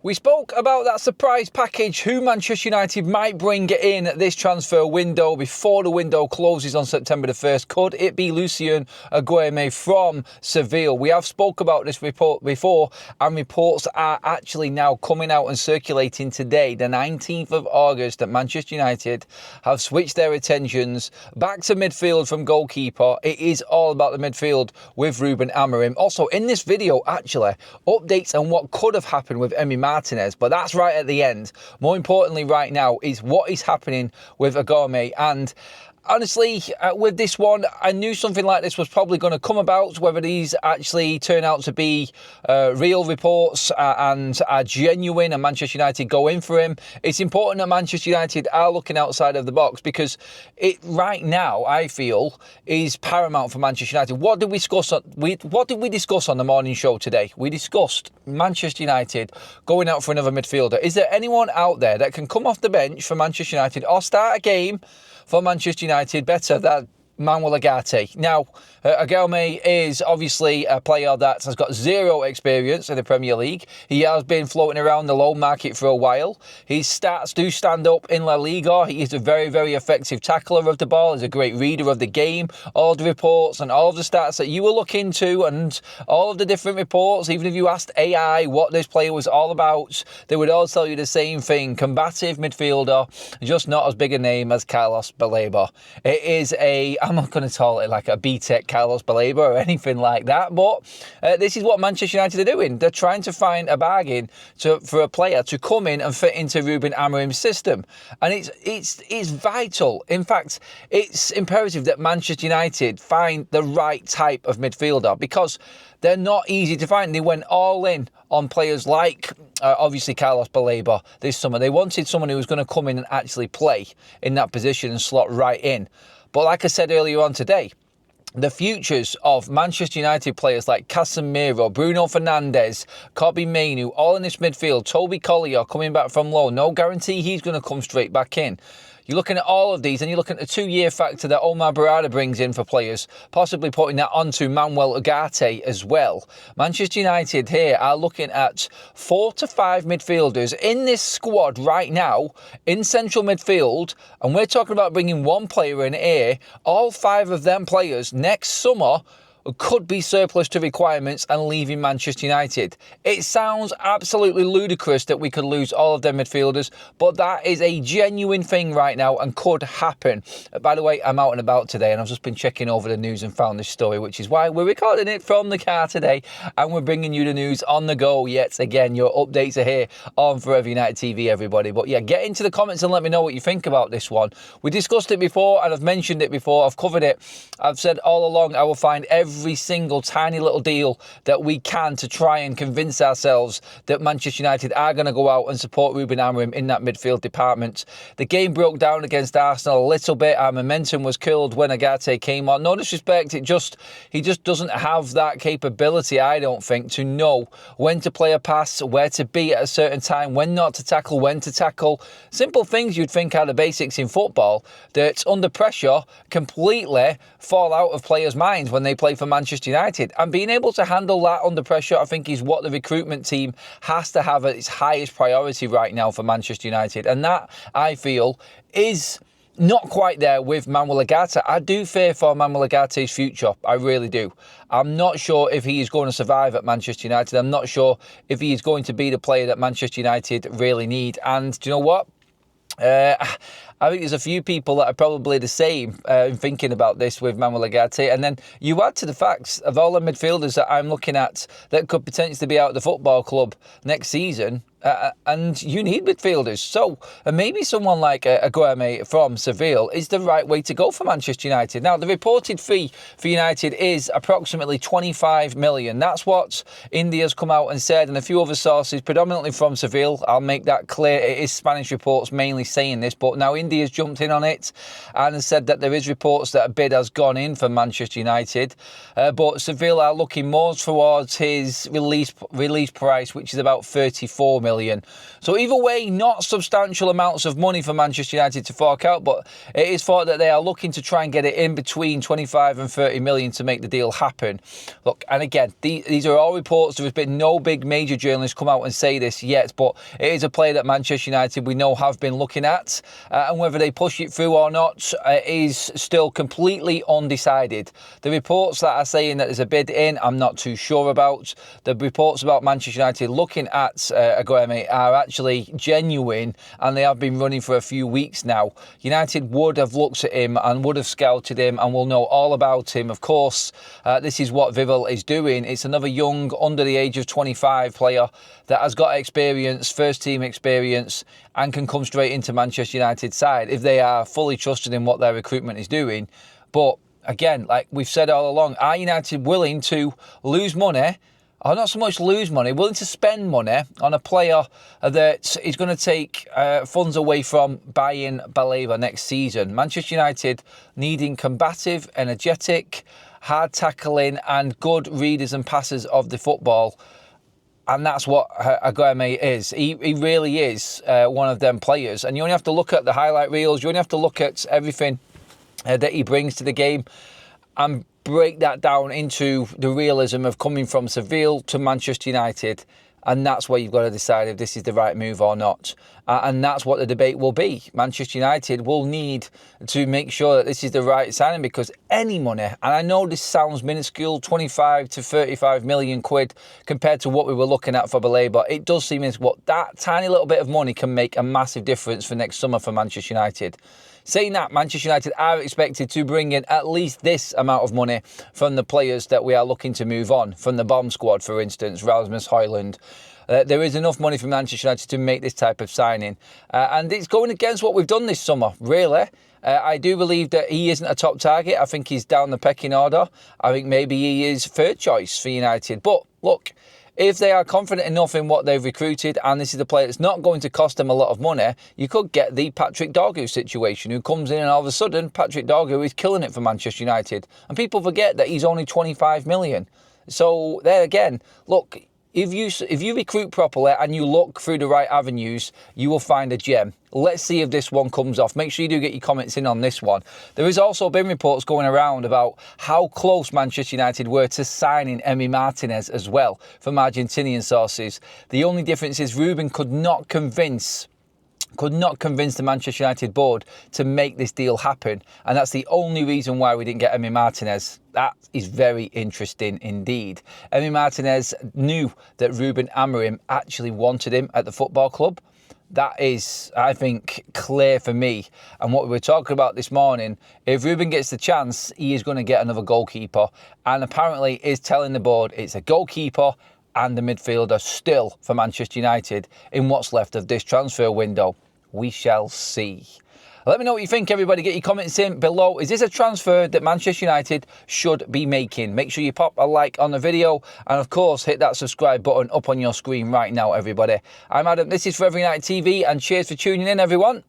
We spoke about that surprise package, who Manchester United might bring in this transfer window before the window closes on September the 1st. Could it be Lucien Agoumé from Seville? We have spoke about this report before, and reports are actually now coming out and circulating today, the 19th of August, that Manchester United have switched their attentions back to midfield from goalkeeper. It is all about the midfield with Ruben Amorim. Also, in this video, actually, updates on what could have happened with Emi Martinez, but that's right at the end. More importantly right now is what is happening with Agoumé. And honestly, with this one, I knew something like this was probably going to come about. Whether these actually turn out to be real reports and are genuine and Manchester United go in for him, it's important that Manchester United are looking outside of the box, because it right now, I feel, is paramount for Manchester United. What did we discuss on the morning show today? We discussed Manchester United going out for another midfielder. Is there anyone out there that can come off the bench for Manchester United or start a game for Manchester United better than Manuel Ugarte? Now, Agoumé is obviously a player that has got zero experience in the Premier League. He has been floating around the loan market for a while. His stats do stand up in La Liga. He is a very, very effective tackler of the ball. He's a great reader of the game. All the reports and all of the stats that you will look into, and all of the different reports, even if you asked AI what this player was all about, they would all tell you the same thing. Combative midfielder, just not as big a name as Carlos Baleba. It is I'm not going to call it like a B-Tech Carlos Baleba or anything like that, but this is what Manchester United are doing. They're trying to find a bargain for a player to come in and fit into Ruben Amorim's system. And it's vital. In fact, it's imperative that Manchester United find the right type of midfielder, because they're not easy to find. They went all in on players like, obviously, Carlos Baleba this summer. They wanted someone who was going to come in and actually play in that position and slot right in. But like I said earlier on today, the futures of Manchester United players like Casemiro, Bruno Fernandes, Kobbie Mainoo, all in this midfield, Toby Collier coming back from loan, no guarantee he's going to come straight back in. You're looking at all of these, and you're looking at the 2-year factor that Omar Berrada brings in for players, possibly putting that onto Manuel Ugarte as well. Manchester United here are looking at 4 to 5 midfielders in this squad right now in central midfield, and we're talking about bringing one player in here. All 5 of them players next summer could be surplus to requirements and leaving Manchester United. It sounds absolutely ludicrous that we could lose all of their midfielders, but that is a genuine thing right now and could happen. By the way, I'm out and about today, and I've just been checking over the news and found this story, which is why we're recording it from the car today, and we're bringing you the news on the go yet again. Your updates are here on Forever United TV, everybody. But yeah, get into the comments and let me know what you think about this one. We discussed it before, and I've mentioned it before. I've covered it. I've said all along I will find every single tiny little deal that we can to try and convince ourselves that Manchester United are going to go out and support Ruben Amorim in that midfield department. The game broke down against Arsenal a little bit. Our momentum was killed when Ugarte came on. No disrespect, he just doesn't have that capability, I don't think, to know when to play a pass, where to be at a certain time, when not to tackle, when to tackle. Simple things you'd think are the basics in football that under pressure completely fall out of players' minds when they play for Manchester United. And being able to handle that under pressure, I think, is what the recruitment team has to have at its highest priority right now for Manchester United. And that, I feel, is not quite there with Manuel Ugarte. I do fear for Manuel Ugarte's future. I really do. I'm not sure if he is going to survive at Manchester United. I'm not sure if he is going to be the player that Manchester United really need. And do you know what? I think there's a few people that are probably the same in thinking about this with Manuel Ugarte. And then you add to the facts of all the midfielders that I'm looking at that could potentially be out of the football club next season. And you need midfielders. So maybe someone like Agoumé from Seville is the right way to go for Manchester United. Now, the reported fee for United is approximately 25 million. That's what India's come out and said, and a few other sources, predominantly from Seville. I'll make that clear. It is Spanish reports mainly saying this, but now India media has jumped in on it and has said that there is reports that a bid has gone in for Manchester United, but Seville are looking more towards his release price, which is about 34 million. So either way, not substantial amounts of money for Manchester United to fork out, but it is thought that they are looking to try and get it in between 25 and 30 million to make the deal happen. Look, and again, these are all reports. There has been no big major journalists come out and say this yet, but it is a player that Manchester United we know have been looking at, and whether they push it through or not is still completely undecided. The reports that are saying that there's a bid in, I'm not too sure about. The reports about Manchester United looking at Agoumé are actually genuine, and they have been running for a few weeks now. United would have looked at him and would have scouted him and will know all about him. Of course, this is what Vivell is doing. It's another young, under the age of 25 player that has got experience, first team experience, and can come straight into Manchester United's side if they are fully trusted in what their recruitment is doing. But again, like we've said all along, are United willing to lose money, or not so much lose money, willing to spend money on a player that is going to take funds away from buying Baleba next season? Manchester United needing combative, energetic, hard tackling and good readers and passers of the football. And that's what Agoumé is. He really is one of them players. And you only have to look at the highlight reels. You only have to look at everything that he brings to the game and break that down into the realism of coming from Seville to Manchester United. And that's where you've got to decide if this is the right move or not. And that's what the debate will be. Manchester United will need to make sure that this is the right signing, because any money, and I know this sounds minuscule, 25 to 35 million quid compared to what we were looking at for Baleba, it does seem as what that tiny little bit of money can make a massive difference for next summer for Manchester United. Saying that, Manchester United are expected to bring in at least this amount of money from the players that we are looking to move on. From the bomb squad, for instance, Rasmus Højlund. There is enough money from Manchester United to make this type of signing. And it's going against what we've done this summer, really. I do believe that he isn't a top target. I think he's down the pecking order. I think maybe he is third choice for United. But look, if they are confident enough in what they've recruited, and this is a player that's not going to cost them a lot of money, you could get the Patrick Dorgu situation, who comes in and all of a sudden Patrick Dorgu is killing it for Manchester United. And people forget that he's only 25 million. So there again, look, if you recruit properly and you look through the right avenues, you will find a gem. Let's see if this one comes off. Make sure you do get your comments in on this one. There has also been reports going around about how close Manchester United were to signing Emi Martinez as well from Argentinian sources. The only difference is Ruben could not convince the Manchester United board to make this deal happen. And that's the only reason why we didn't get Emi Martinez. That is very interesting indeed. Emi Martinez knew that Ruben Amorim actually wanted him at the football club. That is, I think, clear for me. And what we were talking about this morning, if Ruben gets the chance, he is going to get another goalkeeper. And apparently is telling the board it's a goalkeeper and a midfielder still for Manchester United in what's left of this transfer window. We shall see. Let me know what you think, everybody. Get your comments in below. Is this a transfer that Manchester United should be making? Make sure you pop a like on the video. And, of course, hit that subscribe button up on your screen right now, everybody. I'm Adam. This is Forever United TV. And cheers for tuning in, everyone.